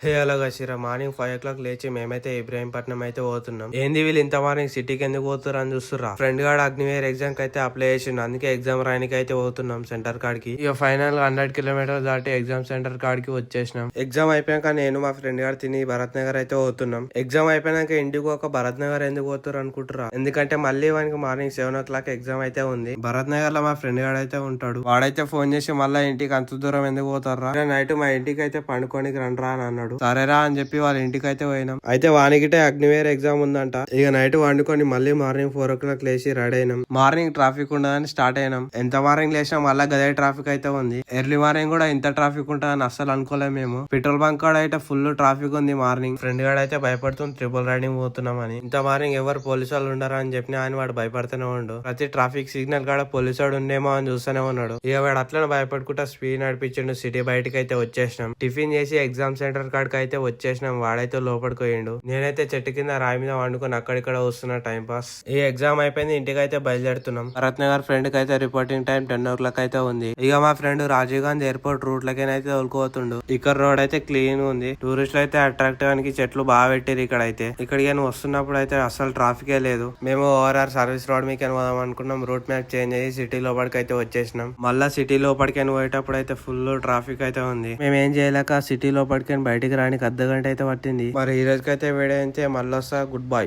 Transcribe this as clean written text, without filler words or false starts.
హే అలాగా శిరా morning 5 o'clock లేచి మేమైతే ఇబ్రాహీంపట్నం అయితే పోతున్నాం. ఏంది వీళ్ళు ఇంత మార్నింగ్ సిటీకి ఎందుకు పోతున్నారు అని చూస్తురా. ఫ్రెండ్ గాడు అగ్నివేర్ ఎగ్జామ్ కి అయితే అప్లై చేసిండు. అందుకే ఎగ్జామ్ రాయనికి అయితే పోతున్నాం సెంటర్ కాడికి. ఇక ఫైనల్ 100 kilometers దాటి ఎగ్జామ్ సెంటర్ కాడికి వచ్చేసినాం. ఎగ్జామ్ అయిపోయాక నేను మా ఫ్రెండ్ గారు తిని భరత్ నగర్ అయితే పోతున్నాం. ఎగ్జామ్ అయిపోయాక ఇంటికి ఒక భరత్ నగర్ ఎందుకు పోతున్నారు అనుకుంటురా. ఎందుకంటే మళ్ళీ వానికి మార్నింగ్ 7 o'clock ఎగ్జామ్ అయితే ఉంది. భరత్ నగర్ లో మా ఫ్రెండ్ గాడు అయితే ఉంటాడు. వాడైతే ఫోన్ చేసి మళ్ళీ ఇంటికి అంత దూరం ఎందుకు పోతారా, నైట్ మా ఇంటికి అయితే పండుకోనికి రండ్రా అని అన్నాడు. సరేరా అని చెప్పి వాళ్ళ ఇంటికి అయితే పోయినాం. అయితే వానికిటే అగ్నివేర్ ఎగ్జామ్ ఉందంట. ఇక నైట్ వండుకొని మళ్ళీ మార్నింగ్ 4 o'clock లేచి రెడీ అయినాం. మార్నింగ్ ట్రాఫిక్ ఉండదని స్టార్ట్ అయినాం. ఎంత మార్నింగ్ లేచినా మళ్ళీ గదే ట్రాఫిక్ అయితే ఉంది. ఎర్లీ మార్నింగ్ కూడా ఇంత ట్రాఫిక్ ఉంటుందని అస్సలు అనుకోలేము మేము. పెట్రోల్ బంక్ కాడ అయితే ఫుల్ ట్రాఫిక్ ఉంది మార్నింగ్. ఫ్రెండ్ గాడు అయితే భయపడుతుంది ట్రిపుల్ రైడింగ్ పోతున్నాం అని. ఇంత మార్నింగ్ ఎవరు పోలీసు వాళ్ళు ఉండరా అని చెప్పిన ఆయన వాడు భయపడుతూనే ఉండు. ప్రతి ట్రాఫిక్ సిగ్నల్ కాడ పోలీసు వాడు ఉండేమో అని చూస్తూనే ఉన్నాడు. ఇక వాడు అట్లనే భయపడుకుంటా స్పీడ్ నడిపించిండు. సిటీ బయటకి అయితే వచ్చేసినాం. టిఫిన్ చేసి ఎగ్జామ్ సెంటర్ కాడికి అయితే వచ్చేసినాం. వాడైతే లోపలికి పోయిండు. నేనైతే చెట్టు కింద రాయి మీద వండుకొని అక్కడిక్కడ వస్తున్నా టైం పాస్. ఈ ఎగ్జామ్ అయిపోయింది, ఇంటికి అయితే బయలుదేరుతున్నాం. భరత్ నగర్ ఫ్రెండ్ కి అయితే రిపోర్టింగ్ టైం 10 o'clock అయితే ఉంది. ఇక మా friend Rajiv Gandhi airport route లకైతే తోలుకుపోతుండు. ఇక్కడ రోడ్ అయితే క్లీన్ ఉంది. టూరిస్టులు అయితే అట్రాక్ట్ అవ్వడానికి చెట్లు బాగా పెట్టారు ఇక్కడ అయితే. ఇక్కడికి వస్తున్నప్పుడు అయితే అసలు ట్రాఫికే లేదు. మేము ఓఆర్ఆర్ సర్వీస్ రోడ్ మీకు పోదాం అనుకున్నాం. రూట్ మ్యాప్ చేంజ్ అయ్యి సిటీ లోపలికి అయితే వచ్చేసినాం. మళ్ళా సిటీ లోపలికి పోయేటప్పుడు అయితే ఫుల్ ట్రాఫిక్ అయితే ఉంది. మేము ఏం చేయలేక సిటీ లోపలికి బయటికి రానికి అర్ధగంట అయితే పట్టింది. మరి ఈ రోజుకైతే వీడియో అయితే మళ్ళీ వస్తా. Good bye.